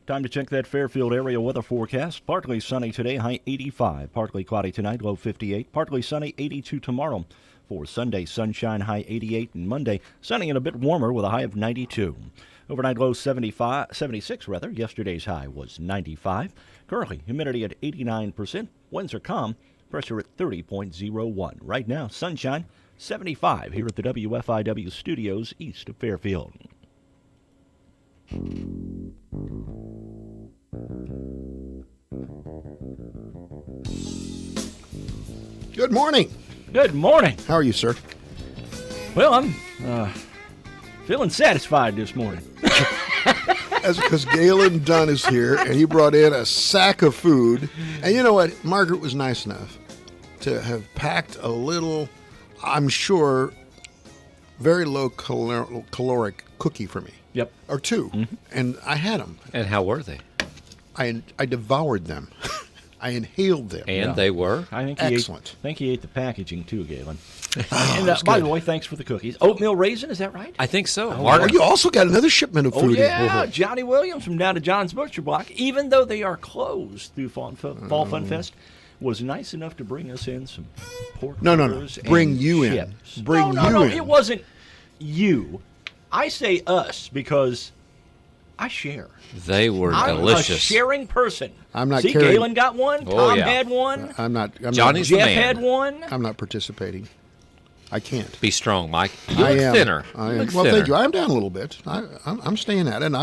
Time to check that Fairfield area weather forecast. Partly sunny today, high 85. Partly cloudy tonight, low 58. Partly sunny, 82 tomorrow. For Sunday, sunshine, high 88. And Monday, sunny and a bit warmer with a high of 92. Overnight low 76 rather. Yesterday's high was 95. Currently, humidity at 89%. Winds are calm. Pressure at 30.01. Right now, sunshine, 75 here at the WFIW studios east of Fairfield. Good morning. Good morning. How are you, sir? Well, I'm feeling satisfied this morning. That's because Galen Dunn is here, and he brought in a sack of food. And you know what? Margaret was nice enough to have packed a little, I'm sure, very low caloric cookie for me. Yep. Or two. Mm-hmm. And I had them. And how were they? I devoured them. I inhaled them. And they were? I think excellent. He ate the packaging too, Galen. Oh, And by the way, thanks for the cookies. Oatmeal raisin, is that right? I think so. Oh, Margaret, you also got another shipment of Oh, food. yeah, Johnny Williams from down to John's Butcher Block, even though they are closed through Fall Fun Fest, was nice enough to bring us in some pork No. burgers Bring and you in. chips. Bring no, you in. It wasn't you. I say us because I share. they were I'm delicious. a sharing person. I'm not See, carrying- Galen got one. Oh, Tom yeah. had one. I'm Johnny's the Jeff man. had one. I'm not participating. I can't. Be strong, Mike. You I look am. thinner. I You am. look Well, thinner. thank you. I'm down a little bit. I'm staying at it. And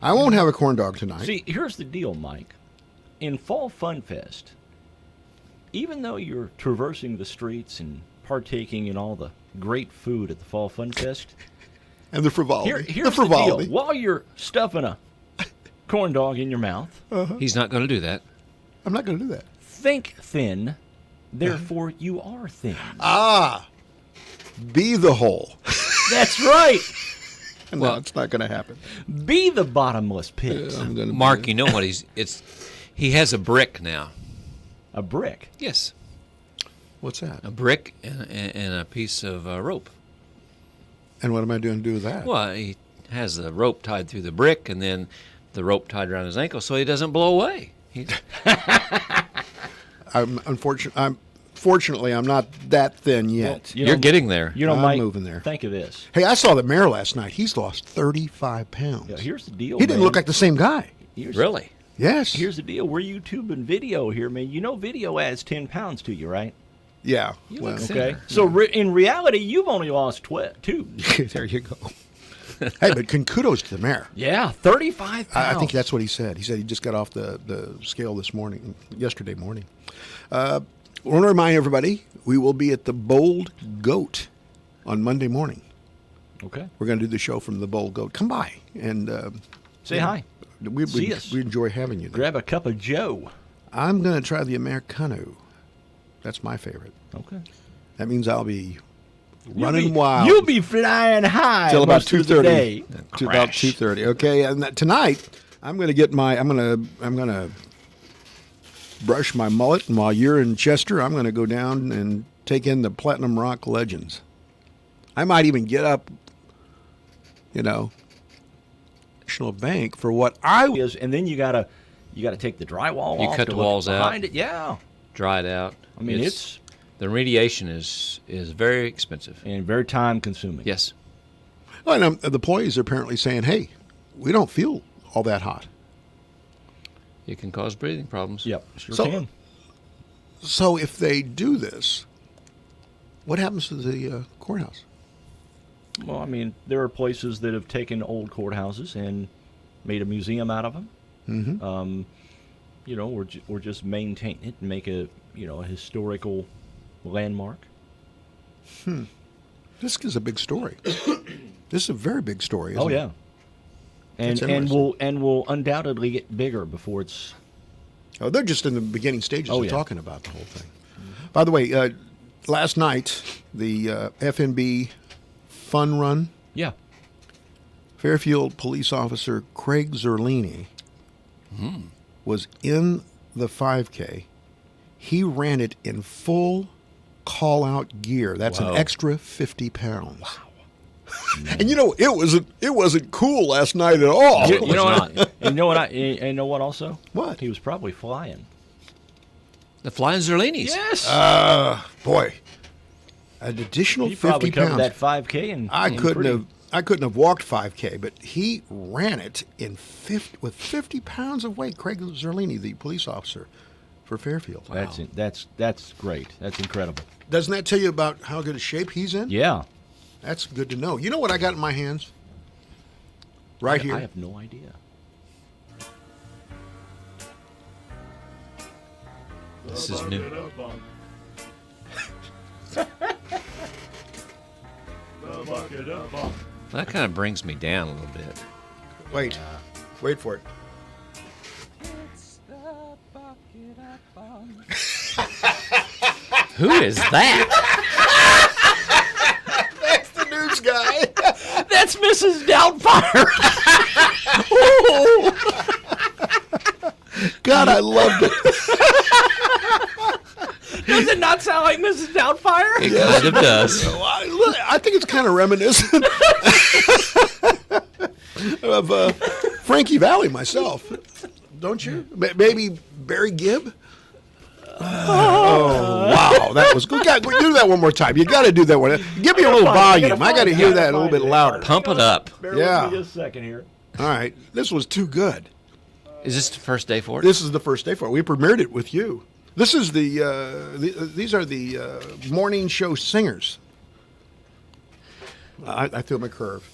I won't have a corn dog tonight. See, here's the deal, Mike. In Fall Fun Fest, even though you're traversing the streets and partaking in all the great food at the Fall Fun Fest, And the frivolity. here's the deal. While you're stuffing a corn dog in your mouth, He's not going to do that. I'm not going to do that. think thin, therefore you are thin. Be the whole. That's right. No, it's not going to happen. Be the bottomless pit. I'm going to Mark, you know what he has a brick now. A brick. Yes. What's that? A brick and a piece of rope. And what am I doing to do with that? Well, he has the rope tied through the brick and then the rope tied around his ankle so he doesn't blow away. Fortunately, I'm not that thin yet. You You're know- getting there. You know, I'm Mike, moving there. think of this. Hey, I saw the mayor last night. He's lost 35 pounds. Yeah, here's the deal, He didn't man. look like the same guy. Really? Yes. Here's the deal. We're YouTube and video here, man. You know video adds 10 pounds to you, right? Yeah. You Well, look Okay. thinner. So in reality, you've only lost 2. there you go. Hey, but kudos to the mayor. Yeah, 35 pounds. I think that's what he said. He said he just got off the scale yesterday morning. I want to remind everybody, we will be at the Bold Goat on Monday morning. Okay. We're going to do the show from the Bold Goat. Come by and Say hi. See us. we enjoy having you there. Grab a cup of Joe. I'm going to try the Americano. That's my favorite. Okay. That means I'll be running wild. You'll be flying high till about most of the day. 2:30. To about 2:30. Okay, and tonight I'm going to get I'm going to brush my mullet, and while you're in Chester, I'm going to go down and take in the Platinum Rock Legends. I might even get up, National Bank for what I Is and then you gotta take the drywall You off. cut to the look walls out. behind it. Yeah. Dry it out. I mean, it's the remediation is very expensive. and very time consuming. Yes. Well, and the employees are apparently saying, "Hey, we don't feel all that hot." It can cause breathing problems. Yep. Sure So- can. So if they do this, what happens to the courthouse? Well, I mean, there are places that have taken old courthouses and made a museum out of them. Mm-hmm. Or just maintain it and make a historical landmark. This is a big story. This is a very big story. Isn't Oh it? yeah. And That's interesting. will undoubtedly get bigger before it's. Oh, they're just in the beginning stages Oh, of yeah. talking about the whole thing. By the way, last night the FNB Fun Run, Yeah. Fairfield police officer Craig Zerlini was in the 5K. He ran it in full call-out gear. That's Wow. an extra 50 pounds. And it wasn't cool last night at all. You know what? And you know what also? What? He was probably flying. The Flying Zerlinis. Yes. Boy, an additional He probably 50 covered pounds. that 5K and I couldn't have walked 5K, but he ran it with 50 pounds of weight. Craig Zerlini, the police officer for Fairfield. Wow. That's great. That's incredible. Doesn't that tell you about how good a shape he's in? Yeah. That's good to know. You know what I got in my hands? Right here. I have no idea. This is new. That kind of brings me down a little bit. Wait for it. Who is that? That's the news guy. That's Mrs. Doubtfire. God, I loved it. Does it not sound like Mrs. Doubtfire? It kind of does. I think it's kind of reminiscent of Frankie Valli myself. Don't you? Maybe Barry Gibb? Oh, wow. That was good. Do that one more time. You got to do that one. Give me a little volume. I got to hear that a little bit louder. Pump it up. Bear Yeah. with me just a second here. All right. This was too good. Is this the first day for it? This is the first day for it. We premiered it with you. This is these are the morning show singers. I feel my curve.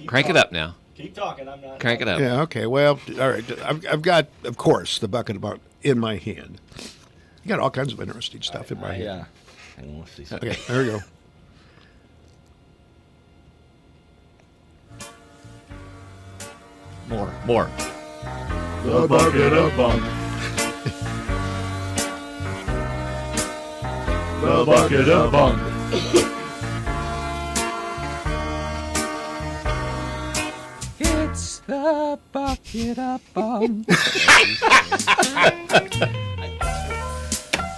Crank it up now. Keep talking. I'm not. Crank it up. Yeah, okay. Well, all right. I've got, of course, the bucket about in my hand. You got all kinds of interesting stuff in my hand. Yeah. Hang on, let's see something. Okay, there we go. More. The bucket of bunk. The bucket of bunk. It's the bucket of bunk.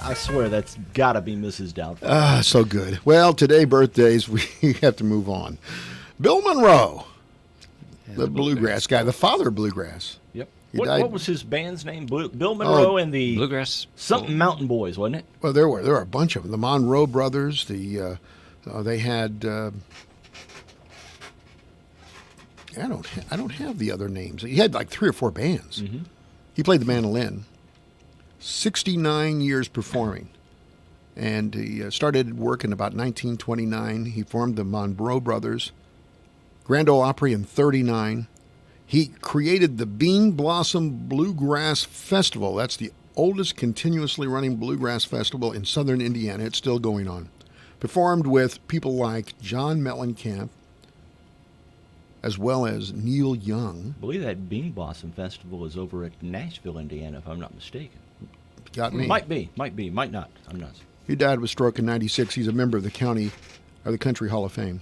I swear that's got to be Mrs. Doubtfire. So good. Well, today birthdays, we have to move on. Bill Monroe, the bluegrass guy, the father of bluegrass. Yep. He What died- was his band's name? Bill Monroe and the Bluegrass. something Mountain Boys, wasn't it? Well, there were a bunch of them. The Monroe brothers. They had. I don't have the other names. He had like 3 or 4 bands. Mm-hmm. He played the mandolin. 69 years performing, and he started work in about 1929. He formed the Monroe Brothers. Grand Ole Opry in 39. He created the Bean Blossom Bluegrass Festival. That's the oldest continuously running bluegrass festival in southern Indiana. It's still going on. Performed with people like John Mellencamp, as well as Neil Young. I believe that Bean Blossom Festival is over at Nashville, Indiana, if I'm not mistaken. Got me. Might be, might not. I'm not. He died of a stroke in 96. He's a member of the Country Hall of Fame.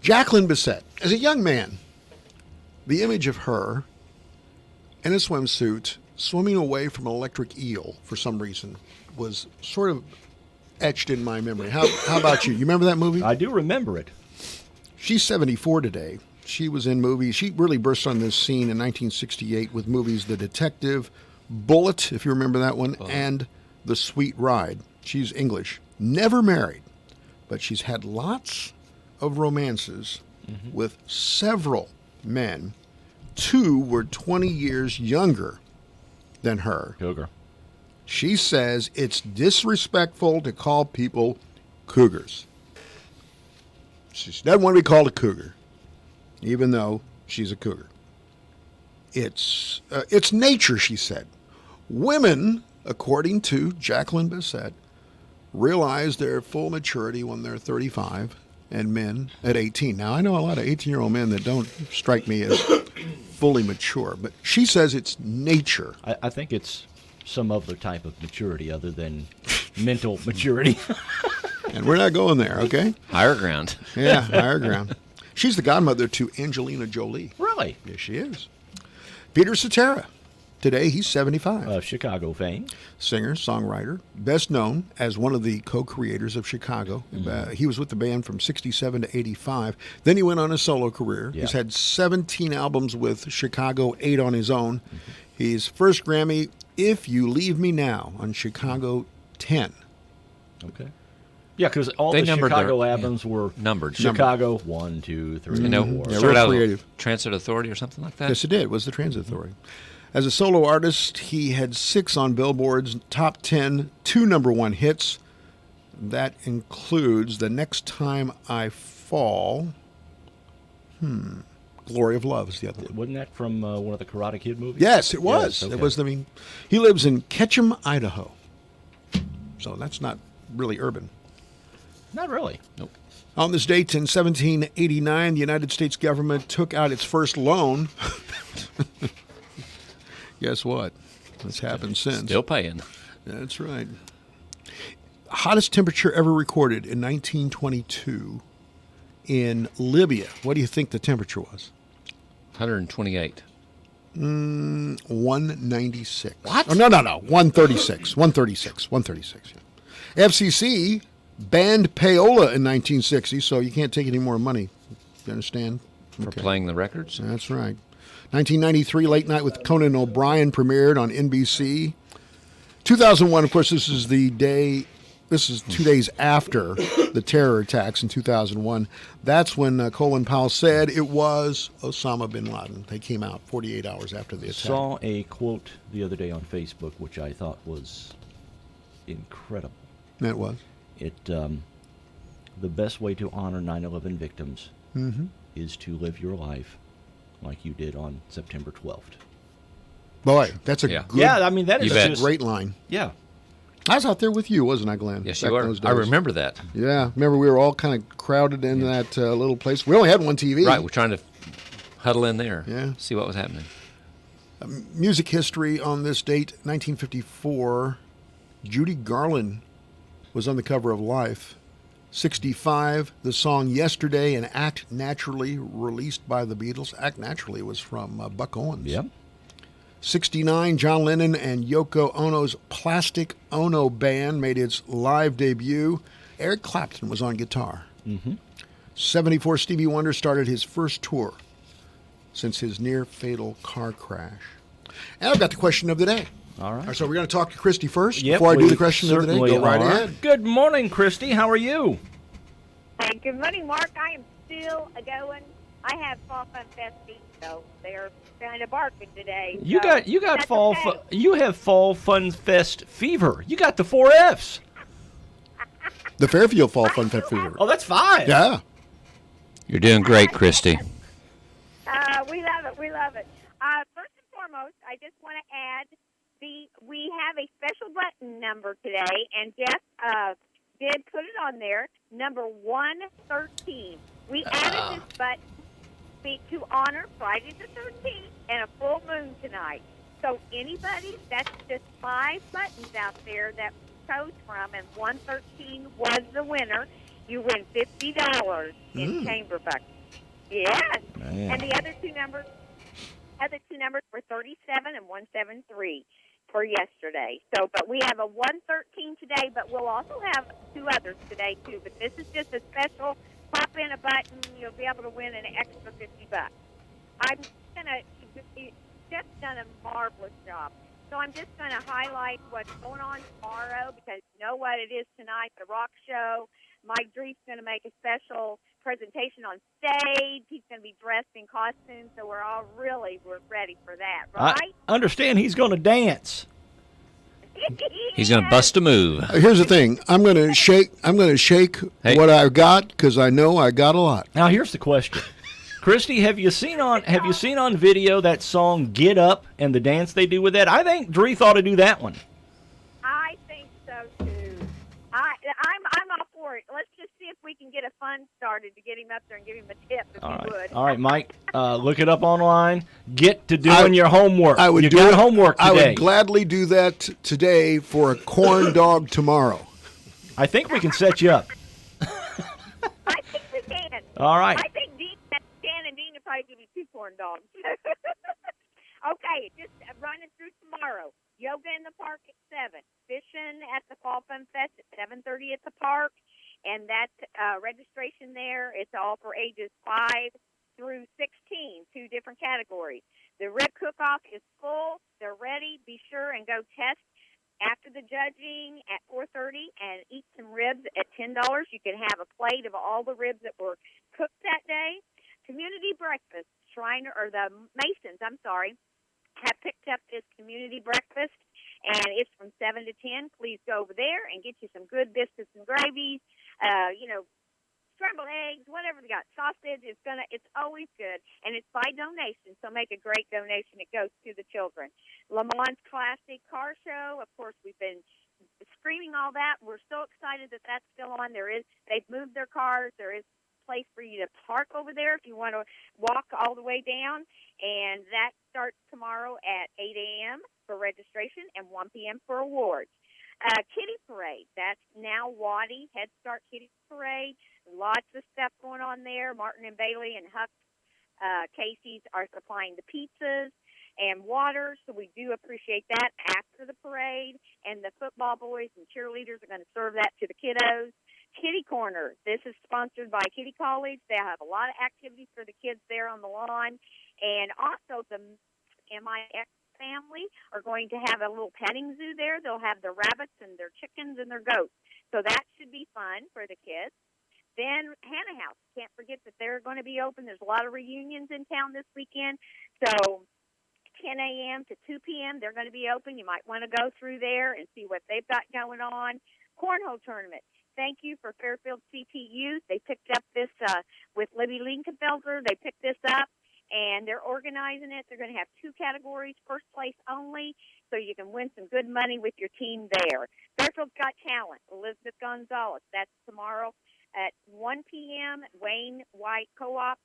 Jacqueline Bisset, as a young man, the image of her in a swimsuit swimming away from an electric eel for some reason was sort of etched in my memory. How about you? You remember that movie? I do remember it. She's 74 today. She was in movies. She really burst on this scene in 1968 with movies The Detective, Bullet, if you remember that one, and The Sweet Ride. She's English. Never married, but she's had lots of romances with several men. 2 were 20 years younger than her. Cougar. She says it's disrespectful to call people cougars. She doesn't want to be called a cougar, even though she's a cougar. It's nature, she said. Women, according to Jacqueline Bisset, realize their full maturity when they're 35, and men at 18. Now, I know a lot of 18-year-old men that don't strike me as fully mature, but she says it's nature. I think it's some other type of maturity other than mental maturity. And we're not going there, okay? Higher ground. Yeah, higher ground. She's the godmother to Angelina Jolie. Really? Yes, she is. Peter Cetera, Today, he's 75. Of Chicago fame. Singer, songwriter, best known as one of the co-creators of Chicago. He was with the band from 67 to 85. Then he went on a solo career. Yeah. He's had 17 albums with Chicago, 8 on his own. His first Grammy, If You Leave Me Now, on Chicago 10. Okay. Yeah, because all They the numbered Chicago their- albums were Numbered. Chicago 1, 2, 3, You know, 4. Yeah, started real out creative. with Transit Authority or something like that. Yes, it did. It was the Transit Authority. As a solo artist, he had 6 on Billboard's top 10, 2 number 1 hits. That includes The Next Time I Fall. Glory of Love is the other one. Wasn't that from one of the Karate Kid movies? Yes, it was. Yes, okay. It was. I mean, he lives in Ketchum, Idaho. So that's not really urban. Not really. Nope. On this date in 1789, the United States government took out its first loan. Guess what? It's happened since. Still paying. That's right. Hottest temperature ever recorded in 1922 in Libya. What do you think the temperature was? 128. 196. What? Oh, no. 136. 136. Yeah. FCC banned payola in 1960, so you can't take any more money. You understand? For playing the records? That's right. 1993, Late Night with Conan O'Brien premiered on NBC. 2001, of course, this is 2 days after the terror attacks in 2001. That's when Colin Powell said it was Osama bin Laden. They came out 48 hours after the attack. Saw a quote the other day on Facebook, which I thought was incredible. That was. The best way to honor 9/11 victims is to live your life like you did on September 12th. Boy, that's a Yeah. good, Yeah, I mean, that is You bet. just great line. Yeah. I was out there with you, wasn't I, Glenn? Yes, Back you in are. those I days. remember that. Yeah, remember we were all kind of crowded in that little place. We only had one TV. Right, we're trying to huddle in there. Yeah. See what was happening. Music history on this date, 1954. Judy Garland was on the cover of Life. 65, the song Yesterday and Act Naturally, released by the Beatles. Act Naturally was from Buck Owens. Yep. 69, John Lennon and Yoko Ono's Plastic Ono Band made its live debut. Eric Clapton was on guitar. 74, Stevie Wonder started his first tour since his near-fatal car crash. And I've got the question of the day. All right. So we're going to talk to Christy first Yep, before I do we the question of the day. certainly Go right are. ahead. Good morning, Christy. How are you? Hey, good morning, Mark. I am still a-going. I have Fall Fun Fest feet, so they're kind of barking today. You so got that's fall. okay. You have Fall Fun Fest fever. You got the 4 Fs. The Fairfield Fall Fun Fest Fever. Oh, that's 5. Yeah. You're doing great, Christy. We love it. We love it. First and foremost, I just want to add we have a special button number today, and Jeff did put it on there, number 113. We added this button to honor Friday the 13th and a full moon tonight. So anybody, that's just 5 buttons out there that we chose from, and 113 was the winner. You win $50 in chamber buckets. Yes. Man. And the other two numbers were 37 and 173 for yesterday. So, but we have a 113 today, but we'll also have 2 others today too. But this is just a special. Pop in a button, you'll be able to win an extra $50. Jeff's done a marvelous job. So I'm just going to highlight what's going on tomorrow because you know what it is tonight, the rock show. Mike Dreep's going to make a special presentation on stage. He's going to be dressed in costume, so we're ready for that, right? I understand he's going to dance. He's going to bust a move. Here's the thing. I'm going to shake Hey. what I've got because I know I got a lot. Now here's the question. Christy, have you seen on video that song "Get Up" and the dance they do with that? I think Dreeth ought to do that one. I think so too. I'm all for it. Let's just see if we can get a fund started to get him up there and give him a tip if All he right, would. all right, Mike. Look it up online. Get to doing I- your homework. I would you do got it. homework I today. would gladly do that today for a corn dog tomorrow. I think we can set you up. I think we can. All right. I think Dan and Dean would probably give you 2 corn dogs. Okay, just running through tomorrow. Yoga in the park at 7. Fishing at the Fall Fun Fest at 7:30 at the park. And that registration there, it's all for ages 5 through 16, 2 different categories. The rib cook-off is full. They're ready. Be sure and go test after the judging at 4:30 and eat some ribs at $10. You can have a plate of all the ribs that were cooked that day. Community breakfast. The Masons, have picked up this community breakfast, and it's from 7 to 10. Please go over there and get you some good biscuits and gravies, scrambled eggs, whatever they got, sausage. It's always good, and it's by donation, so make a great donation. It goes to the children. Le Mans Classic Car Show, of course, we've been screaming all that. We're so excited that that's still on. They've moved their cars. There is place for you to park over there if you want to walk all the way down, and that starts tomorrow at 8 a.m. for registration and 1 p.m. for awards. Kitty Parade, that's now Waddy Head Start Kitty Parade. Lots of stuff going on there. Martin and Bailey and Huck Casey's are supplying the pizzas and water, so we do appreciate that after the parade, and the football boys and cheerleaders are going to serve that to the kiddos. Kitty Corner. This is sponsored by Kitty College. They have a lot of activities for the kids there on the lawn. And also the MIX family are going to have a little petting zoo there. They'll have their rabbits and their chickens and their goats. So that should be fun for the kids. Then Hannah House. Can't forget that they're going to be open. There's a lot of reunions in town this weekend. So 10 a.m. to 2 p.m. they're going to be open. You might want to go through there and see what they've got going on. Cornhole tournament. Thank you for Fairfield CT Youth. They picked up this with Libby Linkenfelder. They picked this up, and they're organizing it. They're going to have 2 categories, first place only, so you can win some good money with your team there. Fairfield's Got Talent, Elizabeth Gonzalez. That's tomorrow at 1 p.m. Wayne White Co-op.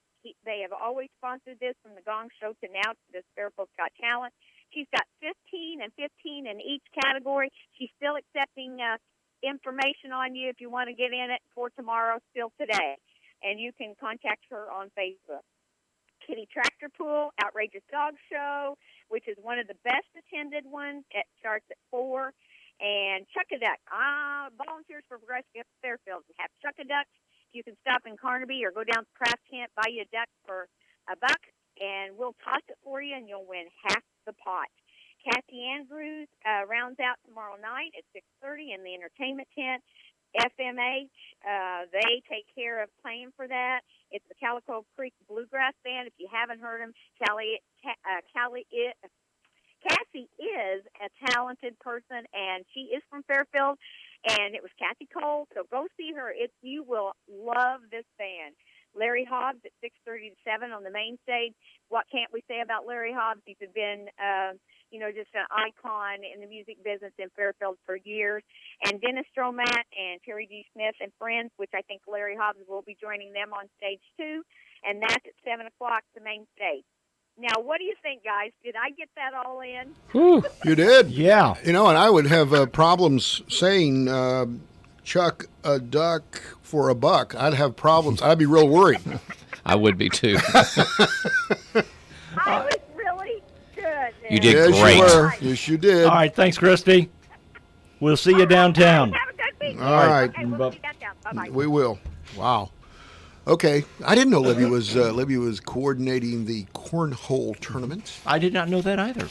They have always sponsored this from the Gong Show to now to this Fairfield's Got Talent. She's got 15 and 15 in each category. She's still accepting information on you if you want to get in it for tomorrow, still today. And you can contact her on Facebook. Kitty Tractor Pool, Outrageous Dog Show, which is one of the best attended ones. It starts at 4. And Chuck-a-Duck. Volunteers for Progressive Fairfield have Chuck-a-Ducks. You can stop in Carnaby or go down to Craft Camp, buy you a duck for $1, and we'll toss it for you, and you'll win half the pot. Kathy Andrews rounds out tomorrow night at 6:30 in the entertainment tent. FMH, they take care of playing for that. It's the Calico Creek Bluegrass Band. If you haven't heard them, Cassie is a talented person, and she is from Fairfield, and it was Kathy Cole, so go see her. You will love this band. Larry Hobbs at 6:30 to 7 on the main stage. What can't we say about Larry Hobbs? He's been, just an icon in the music business in Fairfield for years. And Dennis Stromat and Terry G. Smith and friends, which I think Larry Hobbs will be joining them on stage too. And that's at 7 o'clock, the main stage. Now, what do you think, guys? Did I get that all in? Whew, you did. Yeah. And I would have problems saying chuck a duck for $1. I'd have problems. I'd be real worried. I would be too. I was really good there. You did Yes, great. you were. Yes, you did. All right, thanks, Christy. We'll see you downtown. Have a good week. All right. Okay, we'll see you downtown. Bye-bye. We will. Wow. Okay. I didn't know Libby was coordinating the cornhole tournament. I did not know that either.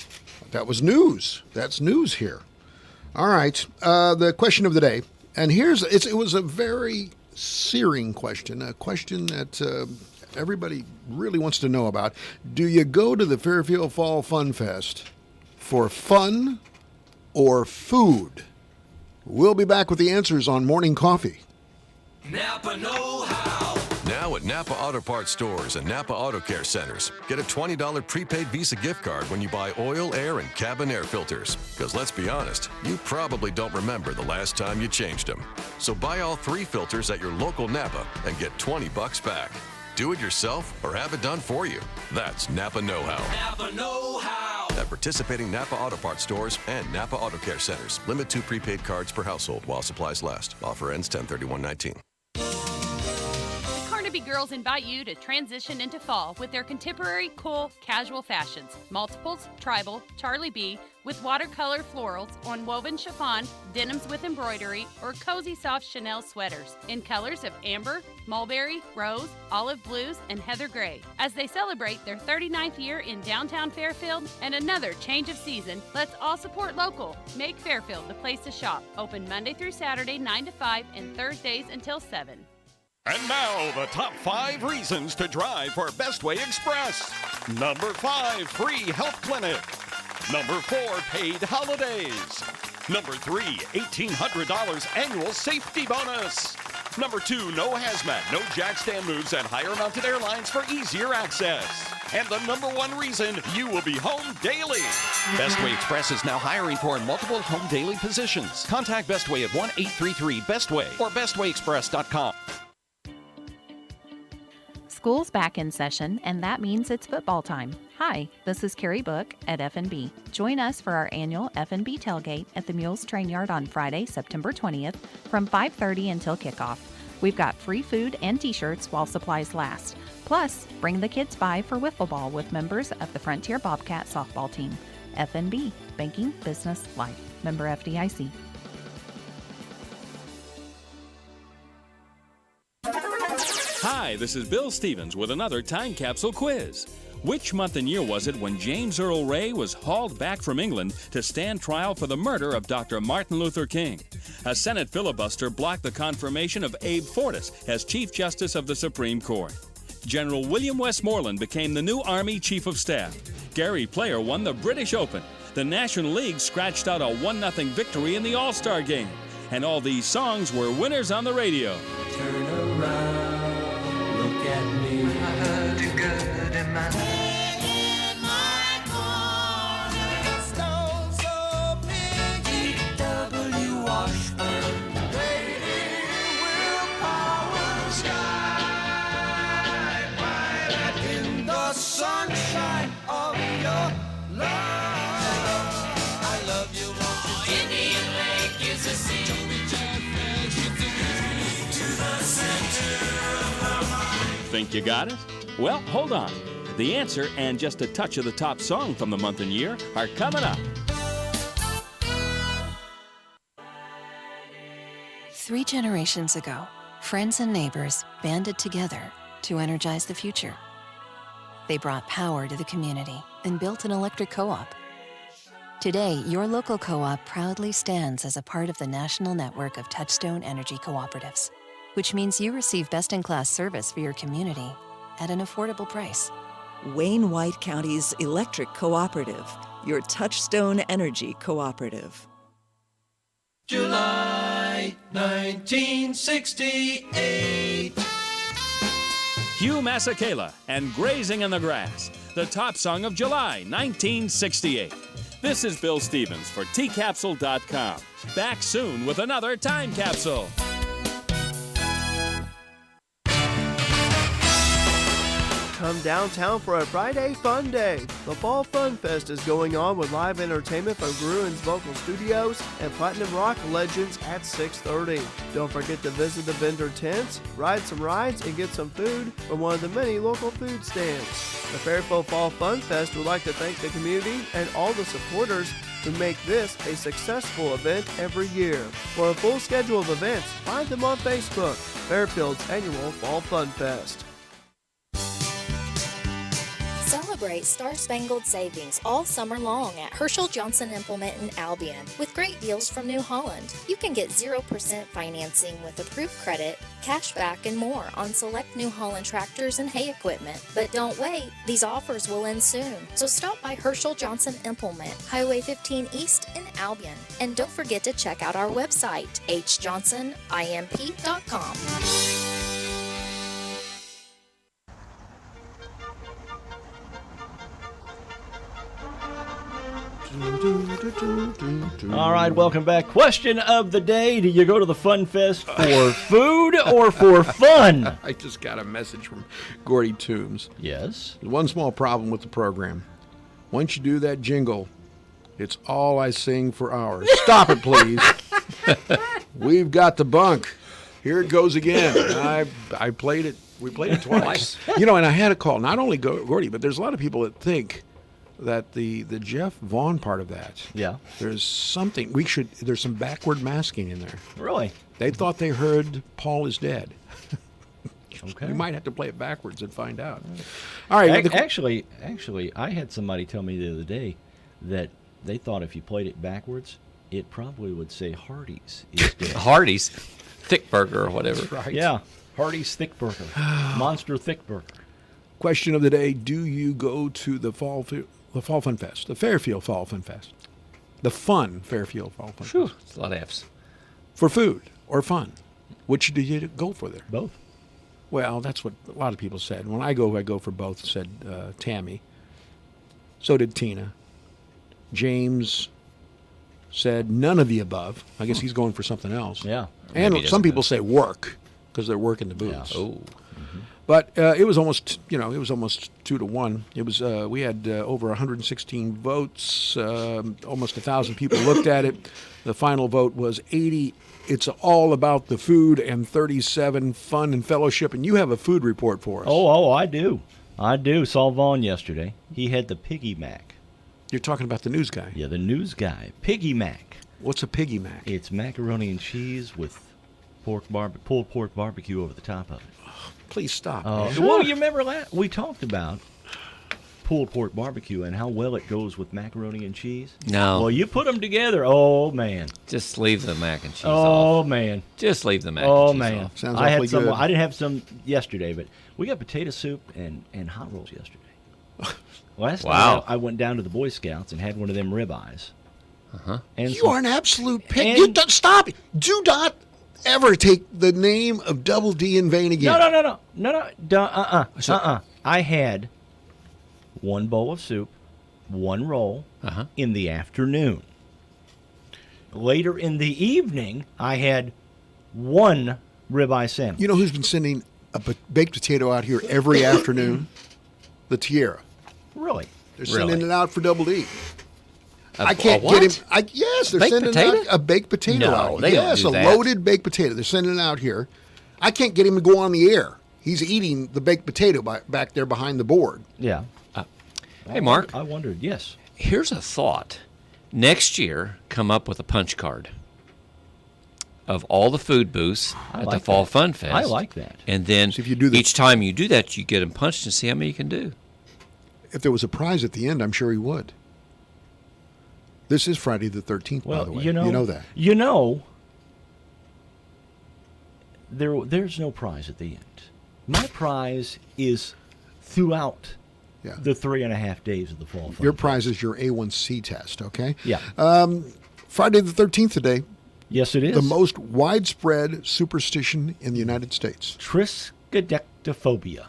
That was news. That's news here. All right. The question of the day. And it was a very searing question, a question that everybody really wants to know about. Do you go to the Fairfield Fall Fun Fest for fun or food? We'll be back with the answers on Morning Coffee. Napa know-how. Now at Napa Auto Parts stores and Napa Auto Care centers, get a $20 prepaid Visa gift card when you buy oil, air, and cabin air filters. Because let's be honest, you probably don't remember the last time you changed them. So buy all 3 filters at your local Napa and get $20 back. Do it yourself or have it done for you. That's Napa know-how. Napa know-how. At participating Napa Auto Parts stores and Napa Auto Care centers. Limit 2 prepaid cards per household while supplies last. Offer ends 10/31/19. Barbie girls invite you to transition into fall with their contemporary, cool, casual fashions. Multiples, tribal, Charlie B, with watercolor florals on woven chiffon, denims with embroidery, or cozy soft Chanel sweaters in colors of amber, mulberry, rose, olive blues, and heather gray. As they celebrate their 39th year in downtown Fairfield and another change of season, let's all support local. Make Fairfield the place to shop. Open Monday through Saturday 9 to 5 and Thursdays until 7. And now, the top 5 reasons to drive for Bestway Express. Number 5, free health clinic. Number 4, paid holidays. Number 3, $1,800 annual safety bonus. Number 2, no hazmat, no jack stand moves at higher mounted airlines for easier access. And the number 1 reason, you will be home daily. Bestway Express is now hiring for multiple home daily positions. Contact Bestway at 1-833-BESTWAY or bestwayexpress.com. School's back in session, and that means it's football time. Hi, this is Carrie Book at F&B. Join us for our annual F&B tailgate at the Mules Train Yard on Friday, September 20th from 5:30 until kickoff. We've got free food and t-shirts while supplies last. Plus, bring the kids by for wiffle ball with members of the Frontier Bobcat softball team. F&B, banking, business, life. Member FDIC. Hi, this is Bill Stevens with another time capsule quiz. Which month and year was it when James Earl Ray was hauled back from England to stand trial for the murder of Dr. Martin Luther King? A Senate filibuster blocked the confirmation of Abe Fortas as Chief Justice of the Supreme Court. General William Westmoreland became the new Army Chief of Staff. Gary Player won the British Open. The National League scratched out a 1-0 victory in the All-Star Game. And all these songs were winners on the radio. Turn around, look at me. I heard you good in my head, in my corner. Stone so big, E.W. Washburn. Lady willpower, sky pilot in the sunshine of your love. I love you, won't you? Indian Lake is a sea. Think you got it? Well, hold on. The answer and just a touch of the top song from the month and year are coming up. 3 generations ago, friends and neighbors banded together to energize the future. They brought power to the community and built an electric co-op. Today, your local co-op proudly stands as a part of the national network of Touchstone Energy Cooperatives, which means you receive best-in-class service for your community at an affordable price. Wayne White County's Electric Cooperative, your Touchstone Energy Cooperative. July 1968. Hugh Masekela and Grazing in the Grass, the top song of July 1968. This is Bill Stevens for tcapsule.com. Back soon with another time capsule. Come downtown for a Friday fun day. The Fall Fun Fest is going on with live entertainment from Gruen's Vocal Studios and Platinum Rock Legends at 6:30. Don't forget to visit the vendor tents, ride some rides, and get some food from one of the many local food stands. The Fairfield Fall Fun Fest would like to thank the community and all the supporters who make this a successful event every year. For a full schedule of events, find them on Facebook. Fairfield's annual Fall Fun Fest. Celebrate Star-Spangled Savings all summer long at Herschel Johnson Implement in Albion with great deals from New Holland. You can get 0% financing with approved credit, cash back, and more on select New Holland tractors and hay equipment. But don't wait, these offers will end soon. So stop by Herschel Johnson Implement, Highway 15 East in Albion. And don't forget to check out our website, hjohnsonimp.com. All right, welcome back. Question of the day: do you go to the Fun Fest for food or for fun? I just got a message from Gordy Toombs. Yes. One small problem with the program. Once you do that jingle, it's all I sing for hours. Stop it, please. We've got the bunk. Here it goes again. I played it We played it twice. And I had a call, not only Gordy, but there's a lot of people that think that the Jeff Vaughn part of that. Yeah. There's something there's some backward masking in there. Really? They thought they heard Paul is dead. Okay. We might have to play it backwards and find out. All right. Actually, I had somebody tell me the other day that they thought if you played it backwards, it probably would say Hardee's is dead. Hardee's thick burger or whatever. Right. Yeah, Hardee's thick burger, monster thick burger. Question of the day: do you go to the Fall Fun Fest, the Fairfield Fall Fun Fest, the fun Fairfield Fall Fun Fest? It's a lot of F's. For food or fun, which do you go for there? Both. Well, that's what a lot of people said. When I go for both, said Tammy. So did Tina. James said none of the above. I guess he's going for something else. Yeah. And some people say work because they're working the booths. Yeah. Oh. But it was almost 2-1. It was we had over 116 votes. Almost 1,000 people looked at it. The final vote was 80. It's all about the food, and 37 fun and fellowship. And you have a food report for us. Oh, I do. Saw Vaughn yesterday. He had the Piggy Mac. You're talking about the news guy. Yeah, the news guy. Piggy Mac. What's a Piggy Mac? It's macaroni and cheese with pulled pork barbecue over the top of it. Please stop. Well, you remember we talked about pulled pork barbecue and how well it goes with macaroni and cheese? No. Well, you put them together. Oh, man. Just leave the mac and cheese off. Oh, man. Just leave the mac and cheese man. off. Sounds I had awfully some. good. I didn't have some yesterday, but we got potato soup and hot rolls yesterday. Last night I went down to the Boy Scouts and had one of them ribeyes. Uh-huh. And You are an absolute pig. You don't stop. Do not ever take the name of Double D in vain again. No. I had one bowl of soup, one roll in the afternoon. Later in the evening, I had one ribeye sandwich. You know who's been sending a baked potato out here every afternoon? The Tierra. Really? They're sending it out for Double D. I I can't get him. Yes, they're Baked sending potato? out a baked potato No, out. they don't Yes, do a that. loaded baked potato. They're sending it out here. I can't get him to go on the air. He's eating the baked potato back there behind the board. Yeah. Hey, Mark. I wondered, yes. Here's a thought. Next year, come up with a punch card of all the food booths at the like Fall that. Fun Fest. I like that. And then So if you do the- each time you do that, you get them punched and see how many you can do. If there was a prize at the end, I'm sure he would. This is Friday the 13th, by Well, the way. you know that. You know, there's no prize at the end. My prize is throughout the 3.5 days of the Fall Fun. Your prize is your A1C test, okay? Yeah. Friday the 13th today. Yes, it is. The most widespread superstition in the United States. Triskaidekaphobia.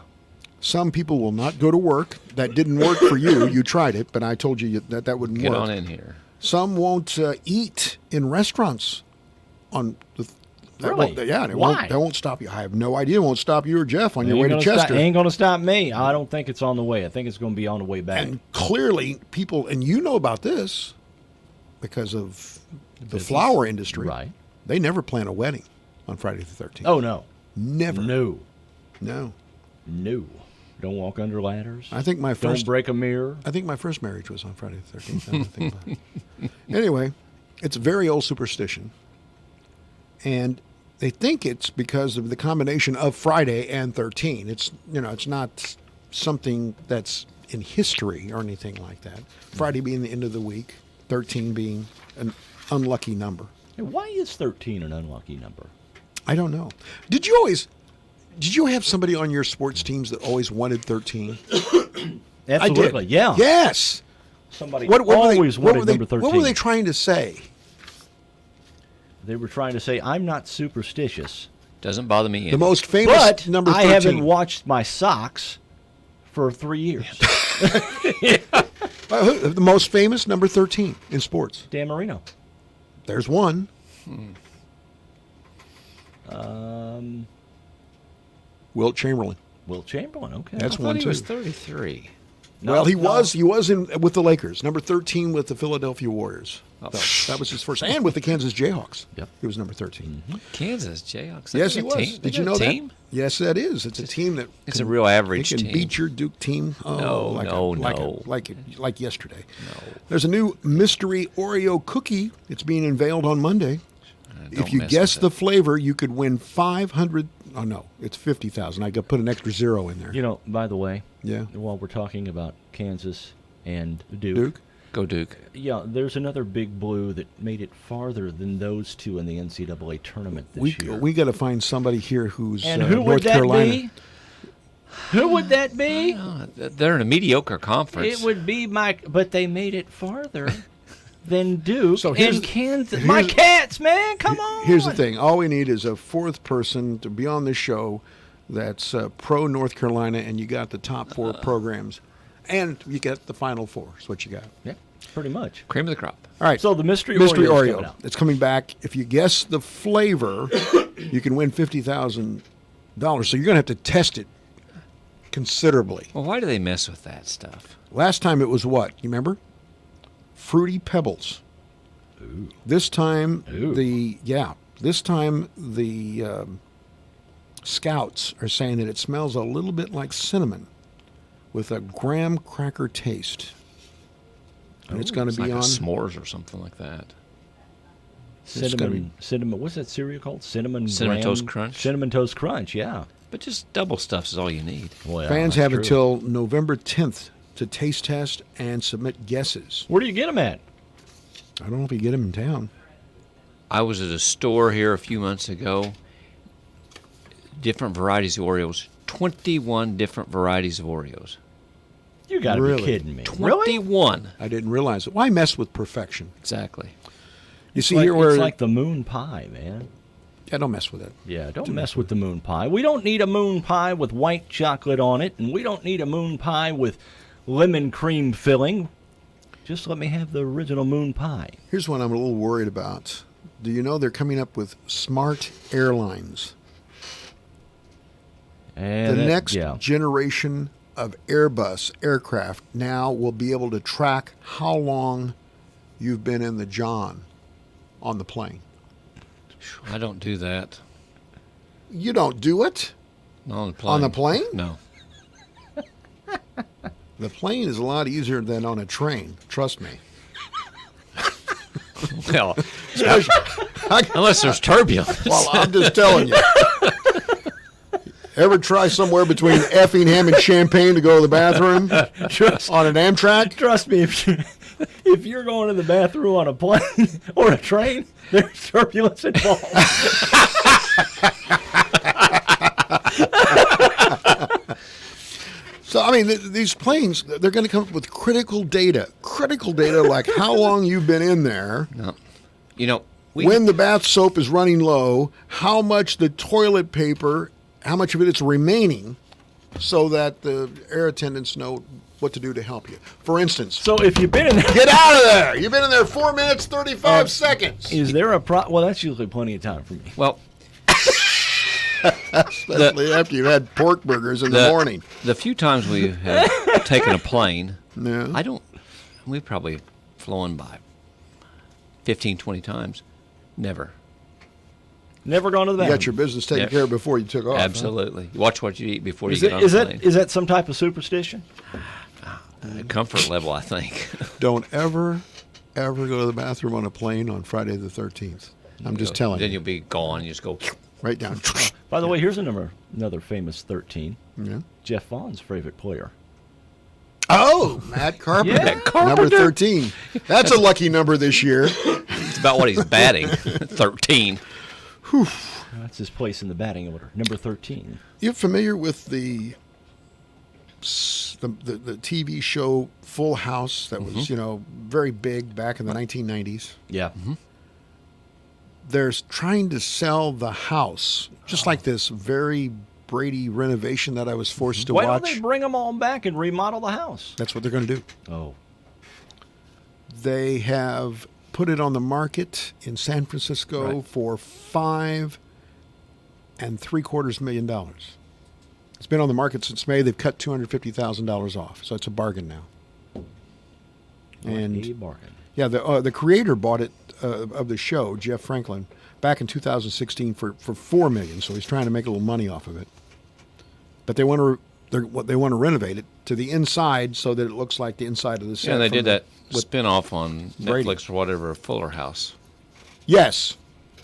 Some people will not go to work. That didn't work for you. You tried it, but I told you that wouldn't Get work. on in here. Some won't eat in restaurants. That Really? won't, that won't stop you. I have no idea. It won't stop you or Jeff on your way to Ain't Chester. going to stop me. I don't think it's on the way. I think it's going to be on the way back. And clearly, people, and you know about this because of the business. flower industry. Right. They never plan a wedding on Friday the 13th. Oh, no. Never. No. No. Don't walk under ladders. I think Don't break a mirror. I think my first marriage was on Friday the 13th. now that I think about it. Anyway, it's a very old superstition. And they think it's because of the combination of Friday and 13. It's not something that's in history or anything like that. Friday being the end of the week, 13 being an unlucky number. Why is 13 an unlucky number? I don't know. Did you have somebody on your sports teams that always wanted 13? Absolutely, yeah. Yes. Somebody What always wanted they, number 13. What were they trying to say? They were trying to say, I'm not superstitious. Doesn't bother me. The most famous But number 13. I haven't watched my socks for 3 years. The most famous number 13 in sports. Dan Marino. There's one. Um, Wilt Chamberlain. Wilt Chamberlain, okay. That's I thought one he too. was 33. Well, he was in with the Lakers, number 13 with the Philadelphia Warriors. Oh. So that was his first, and with the Kansas Jayhawks. Yep. He was number 13. Kansas Jayhawks. Yes, he They got a was. team? They Did you got know a that? team? Yes, that is. It's a team that It's a real average can team. beat your Duke team. Oh, No, like yesterday. No. There's a new mystery Oreo cookie. It's being unveiled on Monday. Don't If you mess guess with the flavor, you could win 500. Oh no, it's 50,000. I got put an extra zero in there. You know, by the way, Yeah. while we're talking about Kansas and Duke? Go Duke. Yeah, there's another big blue that made it farther than those two in the NCAA tournament this year. We got to find somebody here who's And who North would that Carolina. be? Who would that be? They're in a mediocre conference. It would be but they made it farther than Duke So here's and the- Kansas. My Cats, man, come on. Here's the thing. All we need is a fourth person to be on this show that's pro North Carolina, and you got the top four programs. And you get the Final Four. That's what you got. Yeah, pretty much. Cream of the crop. All right. So the mystery Mystery Oreo is Oreo. coming out. It's coming back. If you guess the flavor, you can win $50,000. So you're going to have to test it considerably. Well, why do they mess with that stuff? Last time it was what? You remember? Fruity Pebbles. Ooh. This time Ooh. This time the Scouts are saying that it smells a little bit like cinnamon with a graham cracker taste. And it's going to be like on a s'mores or something like that. It's gonna Cinnamon. What's that cereal called? Cinnamon Cinnamon graham- Toast Crunch? Cinnamon Toast Crunch. Yeah. But just double stuff is all you need. Well, Fans that's have true. until November 10th to taste test and submit guesses. Where do you get them at? I don't know if you get them in town. I was at a store here a few months ago. Different varieties of Oreos. 21 different varieties of Oreos. You got to Really? be kidding me. 21. I didn't realize it. Why mess with perfection? Exactly. You see Like- here where it's like the moon pie, man. yeah, don't mess with it. Yeah, don't mess with the moon pie. We don't need a moon pie with white chocolate on it, and we don't need a moon pie with lemon cream filling. Just let me have the original moon pie. Here's what I'm a little worried about. Do you know they're coming up with smart airlines? And The that- next yeah. generation of Airbus aircraft now will be able to track how long you've been in the John on the plane. I don't do that. You don't do it? Not on the plane. On the plane? No. The plane is a lot easier than on a train. Trust me. Well, unless there's turbulence. Well, I'm just telling you. Ever try somewhere between Effingham and Champaign to go to the bathroom on an Amtrak? Trust me, if you're going to the bathroom on a plane or a train, there's turbulence involved. So, I mean, these planes, they're going to come up with critical data like how long you've been in there, No. You know, when the bath soap is running low, how much the toilet paper, how much of it is remaining, so that the air attendants know what to do to help you. For instance, So if you've been in there, get out of there. You've been in there 4 minutes, 35 seconds. is there a well, that's usually plenty of time for me. well, Especially after you've had pork burgers in the morning. The few times we have taken a plane, Yeah. we've probably flown by 15, 20 times. Never. Never gone to the You bathroom. got your business taken Yep. care of before you took off. huh? Absolutely. Watch what you eat before Is you it- get on is the that plane. is that some type of superstition? Comfort level, I think. Don't ever go to the bathroom on a plane on Friday the 13th. I'm just telling Then you. you'll be gone. You just go. Right down. By the way, here's another famous 13. Yeah. Jeff Vaughn's favorite player. Oh, Matt Carpenter. Yeah, Number Carpenter. 13. That's a lucky number this year. It's about what he's batting. 13. That's his place in the batting order. Number 13. You familiar with the TV show Full House that was, very big back in the 1990s? Yeah. They're trying to sell the house, just like this very Brady renovation that I was forced to Why watch. don't they bring them all back and remodel the house? That's what they're going to do. Oh. They have put it on the market in San Francisco Right. for $5.75 million. It's been on the market since May. They've cut $250,000 off, so it's a bargain now. And a bargain. Yeah, the creator bought it of the show, Jeff Franklin, back in 2016 for $4 million. So he's trying to make a little money off of it. But they want to renovate it to the inside so that it looks like the inside of the set. Yeah, they did that spin-off on Brady. Netflix or whatever, Fuller House. Yes,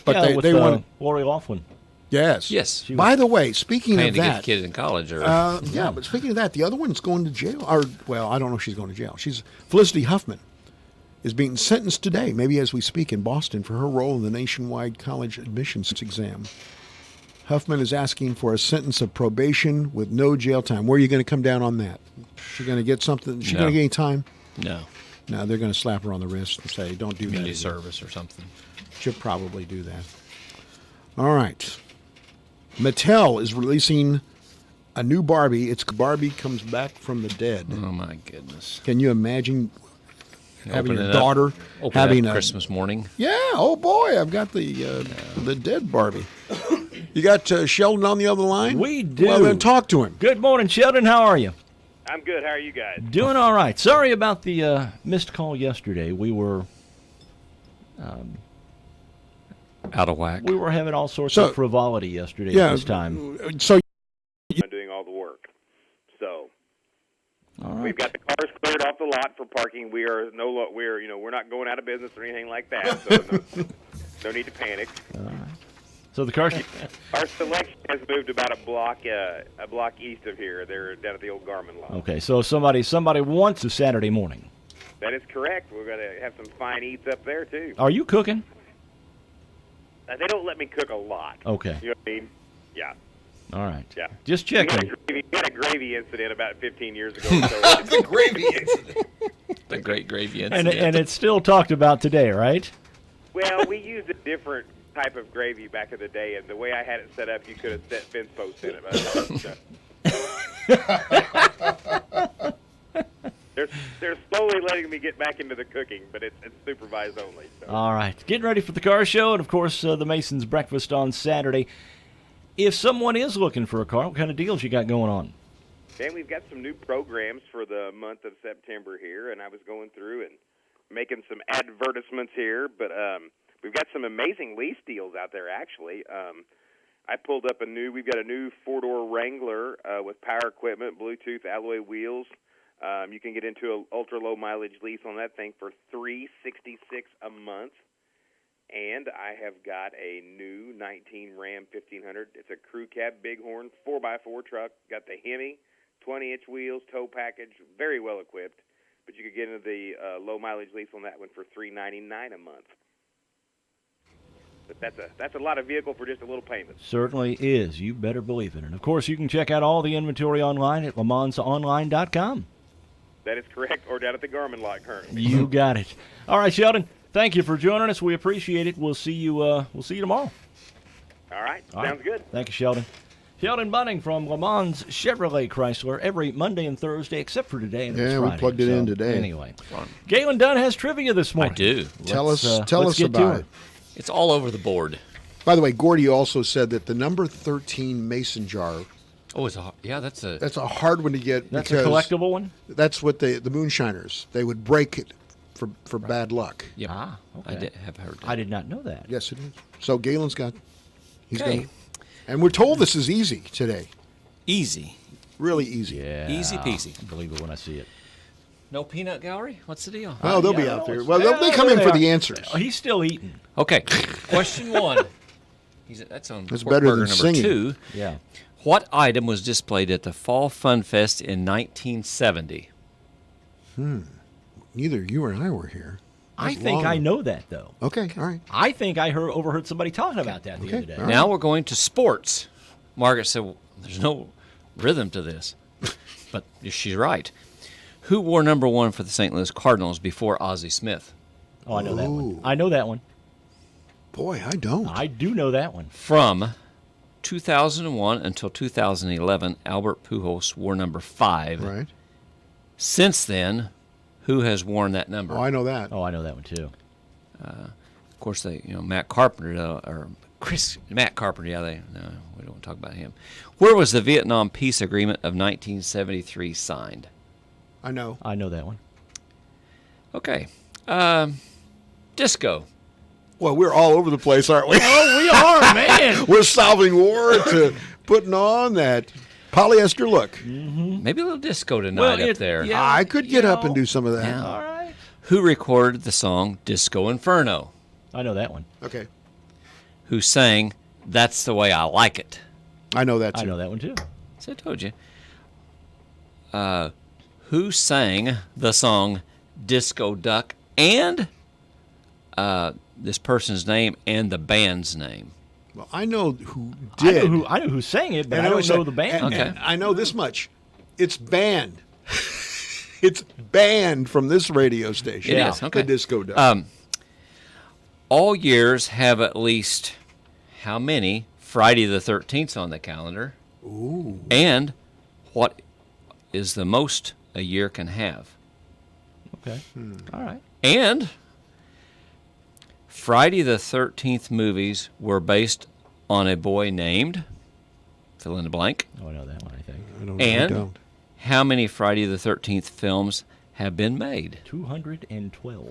but yeah, they want Lori Loughlin. Yes. Yes. By the way, speaking Paying of to that, get kids in college. Or, yeah, but speaking of that, the other one's going to jail. Or, well, I don't know if she's going to jail. Felicity Huffman is being sentenced today, maybe as we speak, in Boston for her role in the nationwide college admissions exam. Huffman is asking for a sentence of probation with no jail time. Where are you going to come down on that? She's going to get something? Is she going to get any time? No. No, they're going to slap her on the wrist and say, don't do Community that. service or something. She'll probably do that. All right. Mattel is releasing a new Barbie. It's Barbie Comes Back from the Dead. Oh, my goodness. Can you imagine having Open your it up. daughter Open having it up a Christmas morning? Yeah. Oh boy, I've got the dead Barbie. You got Sheldon on the other line? We do. Well, then talk to him. Good morning, Sheldon. How are you? I'm good. How are you guys? Doing all right. Sorry about the missed call yesterday. We were out of whack. We were having all sorts of frivolity yesterday at this time. So I'm doing all the work. So all right. we've got the cars cleared off the lot for parking. We're not going out of business or anything like that. So no need to panic. All right. So the car. Our selection has moved about a block east of here. They're down at the old Garmin lot. Okay, so somebody wants a Saturday morning. That is correct. We're going to have some fine eats up there too. Are you cooking? They don't let me cook a lot. Okay. You know what I mean? Yeah. All right. Yeah. Just checking. We had a gravy incident about 15 years ago. So the gravy incident. The great gravy incident. And it's still talked about today, right? Well, we used a different type of gravy back in the day, and the way I had it set up, you could have set fence posts in it. They're slowly letting me get back into the cooking, but it's supervised only. So. All right. Getting ready for the car show, and, of course, the Masons breakfast on Saturday. If someone is looking for a car, what kind of deals you got going on? And we've got some new programs for the month of September here, and I was going through and making some advertisements here, but we've got some amazing lease deals out there, actually. I pulled up we've got a new four-door Wrangler with power equipment, Bluetooth, alloy wheels. You can get into an ultra-low mileage lease on that thing for $366 a month. And I have got a new 19 Ram 1500. It's a crew cab Bighorn 4x4 truck. Got the Hemi, 20-inch wheels, tow package, very well equipped. But you could get into the low mileage lease on that one for $399 a month. But that's a lot of vehicle for just a little payment. Certainly is. You better believe it. And, of course, you can check out all the inventory online at LeMansOnline.com. That is correct, or down at the Garmin lot currently. You got it. All right, Sheldon. Thank you for joining us. We appreciate it. We'll see you tomorrow. All right. Sounds good. Thank you, Sheldon. Sheldon Bunning from Le Mans Chevrolet Chrysler every Monday and Thursday, except for today. And it's we Friday, plugged it in today. Anyway, Galen Dunn has trivia this morning. I do. Tell us let's get about to it. It's all over the board. By the way, Gordy also said that the number 13 mason jar. Oh, that's a hard one to get. That's a because collectible one? That's what the moonshiners, they would break it for bad luck. Yep. Okay. I have heard that. I did not know that. Yes, it is. So Galen's got. Okay. And we're told this is easy today. Easy. Really easy. Yeah. Easy peasy. I believe it when I see it. No peanut gallery? What's the deal? Well, they'll be out there. Well, they come in for the answers. Oh, he's still eating. Okay. Question one. That's on That's pork better burger than number singing. 2. Yeah. What item was displayed at the Fall Fun Fest in 1970? Neither you or I were here. I think I know that, though. Okay, all right. I think I overheard somebody talking about that the other day. all Now we're going to sports. Margaret said, well, there's no rhythm to this. But she's right. Who wore number 1 for the St. Louis Cardinals before Ozzie Smith? Oh, I know that one. I know that one. Boy, I don't. I do know that one. From 2001 until 2011, Albert Pujols wore number 5. Right. Since then, who has worn that number? Oh, I know that. Oh, I know that one too. Of course, Matt Carpenter or Matt Carpenter, no, we don't want to talk about him. Where was the Vietnam Peace Agreement of 1973 signed? I know that one. Okay. Disco. Well, we're all over the place, aren't we? Oh, we are, man. We're solving war to putting on that polyester look. Maybe a little disco tonight up there. Yeah, I could get up and do some of that. Yeah. All right. Who recorded the song Disco Inferno? I know that one. Okay. Who sang That's the Way I Like It? I know that too. I know that one too. So I told you. Who sang the song Disco Duck and this person's name and the band's name? Well, I know who did. I know who sang it, but And I don't say- know the band. and- Okay. and I know this much. It's banned. It's banned from this radio station. It is, okay. The Disco Duck. All years have at least how many Friday the 13th on the calendar? Ooh. And what is the most a year can have? Okay. All right. And Friday the 13th movies were based on a boy named, fill in the blank. Oh, I know that one, I think. I don't. And how many Friday the 13th films have been made? 212.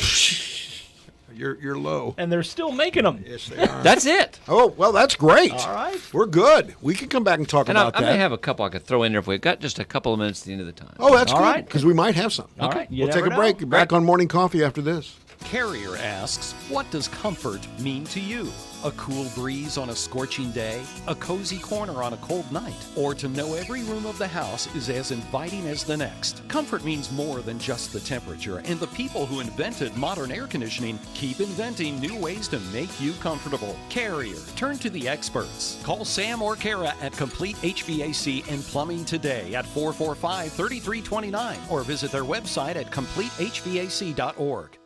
You're low. And they're still making them. Yes, they are. That's it. Oh, well, that's great. All right. We're good. We can come back and talk And about I that. may have a couple I could throw in there if we've got just a couple of minutes at the end of the time. Oh, that's All good. right. Because we might have some. All right. You We'll take never a break. know. Back on Morning Coffee after this. Carrier asks, what does comfort mean to you? A cool breeze on a scorching day? A cozy corner on a cold night? Or to know every room of the house is as inviting as the next? Comfort means more than just the temperature, and the people who invented modern air conditioning keep inventing new ways to make you comfortable. Carrier, turn to the experts. Call Sam or Kara at Complete HVAC and Plumbing today at 445-3329 or visit their website at completehvac.org.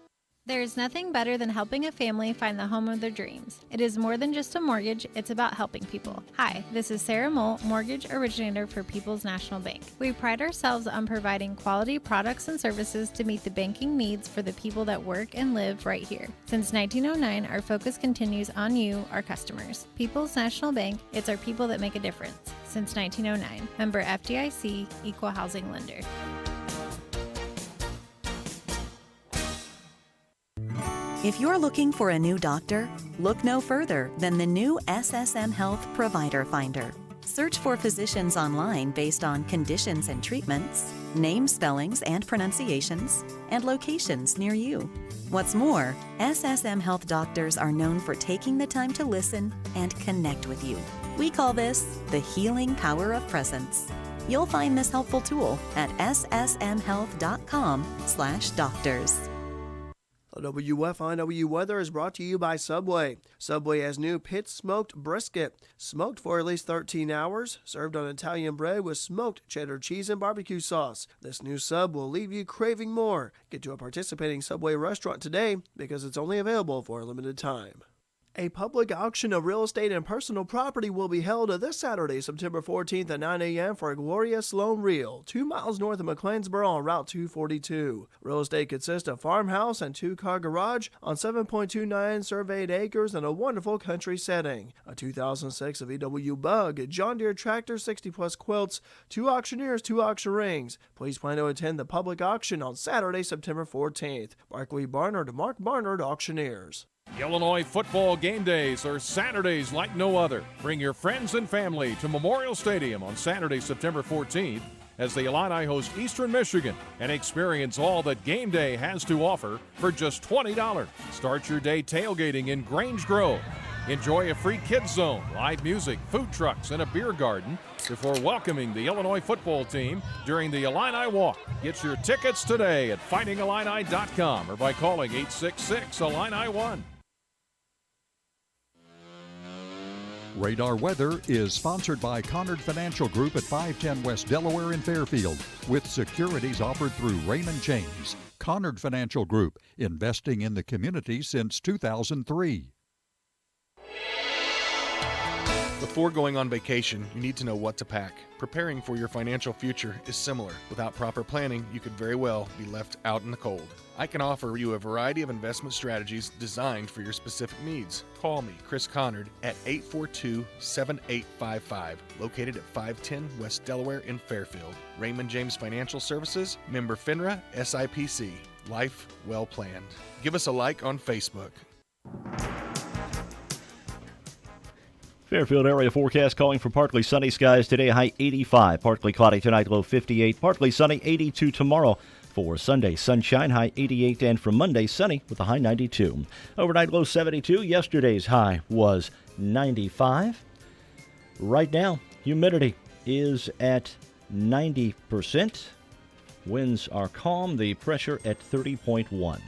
There's nothing better than helping a family find the home of their dreams. It is more than just a mortgage, it's about helping people. Hi, this is Sarah Mole, mortgage originator for People's National Bank. We pride ourselves on providing quality products and services to meet the banking needs for the people that work and live right here. Since 1909, our focus continues on you, our customers. People's National Bank, it's our people that make a difference. Since 1909, member FDIC, equal housing lender. If you're looking for a new doctor, look no further than the new SSM Health Provider Finder. Search for physicians online based on conditions and treatments, name spellings and pronunciations, and locations near you. What's more, SSM Health doctors are known for taking the time to listen and connect with you. We call this the healing power of presence. You'll find this helpful tool at ssmhealth.com/doctors. WFIW weather is brought to you by Subway. Subway has new pit smoked brisket, smoked for at least 13 hours, served on Italian bread with smoked cheddar cheese and barbecue sauce. This new sub will leave you craving more. Get to a participating Subway restaurant today because it's only available for a limited time. A public auction of real estate and personal property will be held this Saturday, September 14th at 9 a.m. for Gloria Sloan Real, 2 miles north of McLeansboro on Route 242. Real estate consists of farmhouse and 2-car garage on 7.29 surveyed acres in a wonderful country setting. A 2006 VW Bug, John Deere tractor, 60-plus quilts, 2 auctioneers, 2 auction rings. Please plan to attend the public auction on Saturday, September 14th. Barclay Barnard, Mark Barnard, Auctioneers. Illinois football game days are Saturdays like no other. Bring your friends and family to Memorial Stadium on Saturday, September 14th, as the Illini host Eastern Michigan and experience all that game day has to offer for just $20. Start your day tailgating in Grange Grove. Enjoy a free kids zone, live music, food trucks, and a beer garden before welcoming the Illinois football team during the Illini Walk. Get your tickets today at fightingillini.com or by calling 866-ILLINI1. Radar Weather is sponsored by Conard Financial Group at 510 West Delaware in Fairfield, with securities offered through Raymond James. Conard Financial Group, investing in the community since 2003. Before going on vacation, you need to know what to pack. Preparing for your financial future is similar. Without proper planning, you could very well be left out in the cold. I can offer you a variety of investment strategies designed for your specific needs. Call me, Chris Connard, at 842-7855, located at 510 West Delaware in Fairfield. Raymond James Financial Services, member FINRA, SIPC. Life well planned. Give us a like on Facebook. Fairfield area forecast calling for partly sunny skies today, high 85. Partly cloudy tonight, low 58. Partly sunny, 82 tomorrow. For Sunday, sunshine, high 88. And for Monday, sunny with a high 92. Overnight, low 72. Yesterday's high was 95. Right now, humidity is at 90%. Winds are calm. The pressure at 30.1.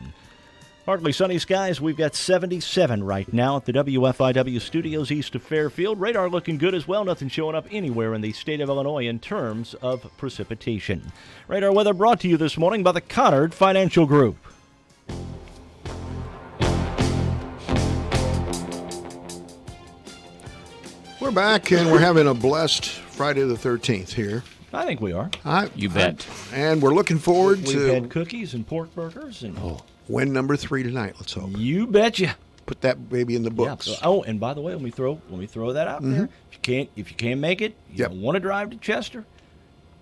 Partly sunny skies. We've got 77 right now at the WFIW studios east of Fairfield. Radar looking good as well. Nothing showing up anywhere in the state of Illinois in terms of precipitation. Radar weather brought to you this morning by the Connard Financial Group. We're back, and we're having a blessed Friday the 13th here. I think we are. You bet. And we're looking forward We've to had cookies and pork burgers and win number 3 tonight. Let's hope. You betcha. Put that baby in the books. Yeah. Oh, and by the way, let me throw that out there. If you can't make it, you don't want to drive to Chester,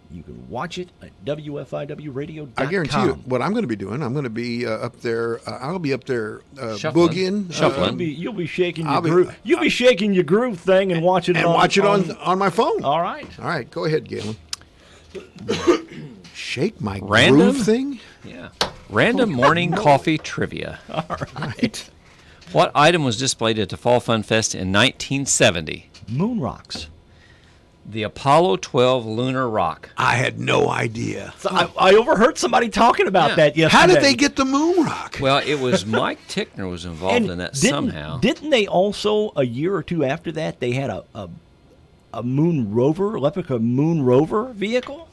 you can watch it at WFIWradio.com. I guarantee you, what I'm going to be doing, I'm going to be up there. I'll be up there Shuffling. boogieing. You'll be shaking your groove. You'll be shaking your groove thing and watch it. Watch it on my phone. All right. All right. Go ahead, Galen. Shake my Random? groove thing. Yeah. Random morning coffee trivia. All right. What item was displayed at the Fall Fun Fest in 1970? Moon rocks. The Apollo 12 lunar rock. I had no idea. So I overheard somebody talking about that yesterday. How did they get the moon rock? Well, it was Mike Tickner was involved in that somehow. Didn't they also, a year or two after that, they had a moon rover, a moon rover vehicle?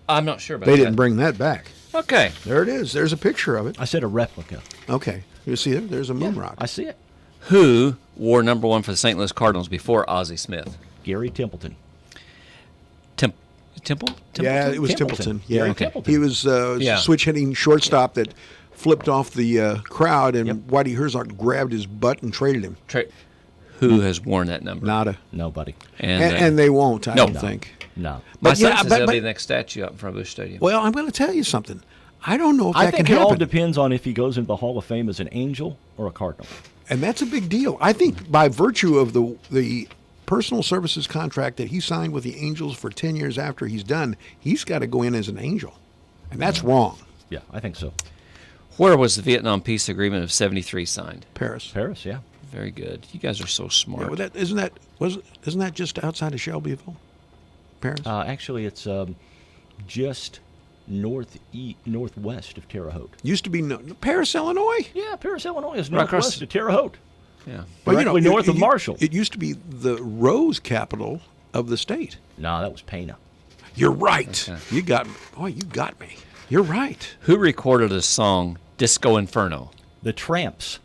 I'm not sure about They that. didn't bring that back. Okay. There it is. There's a picture of it. I said a replica. Okay. You see it? There's a moon rock. I see it. Who wore number 1 for the St. Louis Cardinals before Ozzie Smith? Gary Templeton. Temple? Yeah, it was Templeton. Yeah, Gary Templeton. He was switch hitting shortstop that flipped off the crowd, and Whitey Herzog grabbed his butt and traded him. Who has worn that number? Nada. Nobody. And they won't, I don't think. No. My son says that'll be the next statue up in front of Busch Stadium. Well, I'm going to tell you something. I don't know if I that think can it all happen. depends on if he goes into the Hall of Fame as an Angel or a Cardinal. And that's a big deal. I think by virtue of the personal services contract that he signed with the Angels for 10 years after he's done, he's got to go in as an Angel. And that's wrong. Yeah, I think so. Where was the Vietnam Peace Agreement of 73 signed? Paris. Paris, yeah. Very good. You guys are so smart. Yeah, well, isn't that just outside of Shelbyville? Paris? Actually, it's just northwest of Terre Haute. Used to be Paris, Illinois? Yeah, Paris, Illinois is Right across northwest of Terre Haute. Yeah. Directly north of Marshall. It used to be the rose capital of the state. No, that was Pana. You're right. Okay. You got me. Boy, you got me. You're right. Who recorded the song Disco Inferno? The Tramps.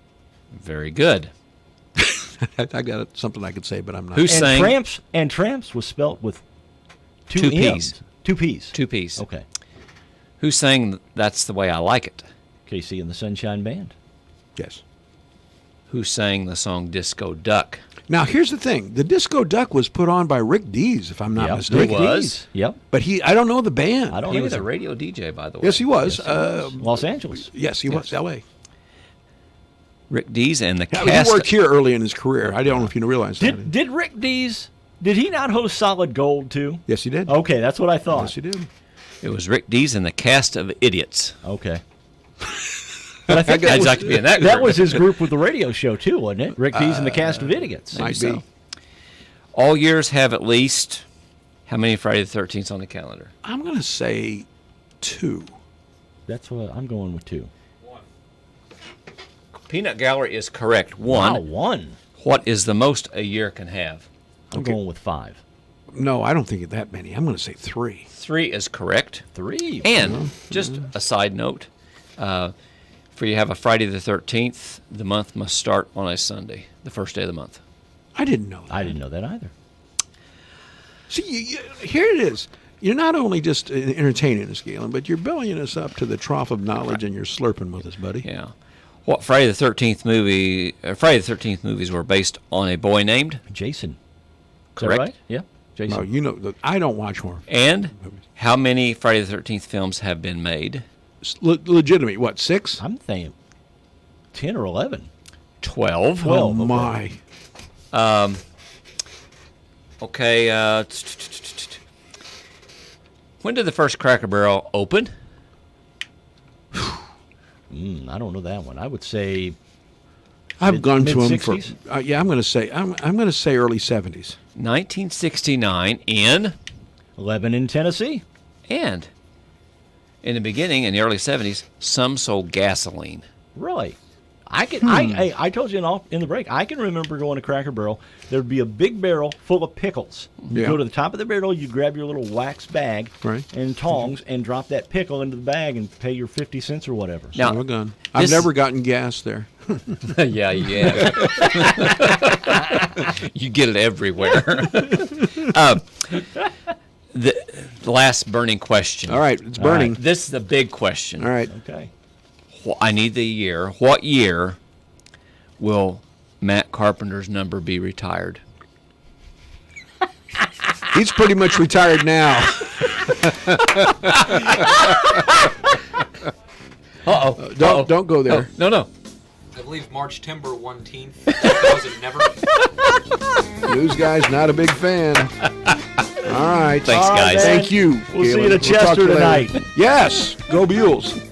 Very good. I got something I could say, but I'm not. Who sang? Tramps was spelt with two Two M's. P's. 2 P's. 2 P's. Okay. Who sang That's the Way I Like It? KC and the Sunshine Band. Yes. Who sang the song Disco Duck? Now, here's the thing. The Disco Duck was put on by Rick Dees, if I'm not mistaken. He was. Yep. But I don't know the band. I don't He know was either. a radio DJ, by the way. Yes, he was. Los Angeles. Yes, he was. L.A. Rick Dees and the Yeah, cast. he worked here early in his career. I don't know if you realize that. Did Rick Dees, did he not host Solid Gold too? Yes, he did. Okay, that's what I thought. Yes, he did. It was Rick Dees and the cast of Idiots. Okay. But I think I'd like to be in that group. That was his group with the radio show too, wasn't it? Rick Dees and the cast of Idiots. Might be. All years have at least how many Friday the 13th on the calendar? I'm going to say 2. That's what I'm going with 2. Peanut Gallery is correct. 1. Wow, 1. What is the most a year can have? I'm going with 5. No, I don't think it's that many. I'm going to say 3. 3 is correct. 3. And just a side note, for you have a Friday the 13th, the month must start on a Sunday, the first day of the month. I didn't know that. I didn't know that either. See, here it is. You're not only just entertaining us, Galen, but you're building us up to the trough of knowledge, and you're slurping with us, buddy. Yeah. What Friday the 13th movies were based on a boy named Jason. Correct? Is that right? Yeah. Jason. No, you know, I don't watch horror. And how many Friday the 13th films have been made? Legitimate. What, 6? I'm saying 10 or 11. 12. Oh, my. Okay. When did the first Cracker Barrel open? I don't know that one. I would say I've gone to them for mid-60s? yeah. I'm going to say early 70s. 1969 in Lebanon, Tennessee. And in the beginning, in the early 70s, some sold gasoline. Really? I told you in the break, I can remember going to Cracker Barrel. There'd be a big barrel full of pickles. You Yeah. go to the top of the barrel, you grab your little wax bag and tongs and drop that pickle into the bag and pay your 50 cents or whatever. Son of a gun. I've never gotten gas there. Yeah. You get it everywhere. The last burning question. All right, it's burning. This is the big question. All right. Okay. I need the year. What year will Matt Carpenter's number be retired? He's pretty much retired now. Don't go there. Oh, no. I believe March Timber 1/10. Was it never? News guy's not a big fan. All right. Thanks, guys. Thank you. We'll see Galen. you at We'll talk Chester to you later. tonight. Yes. Go Buells.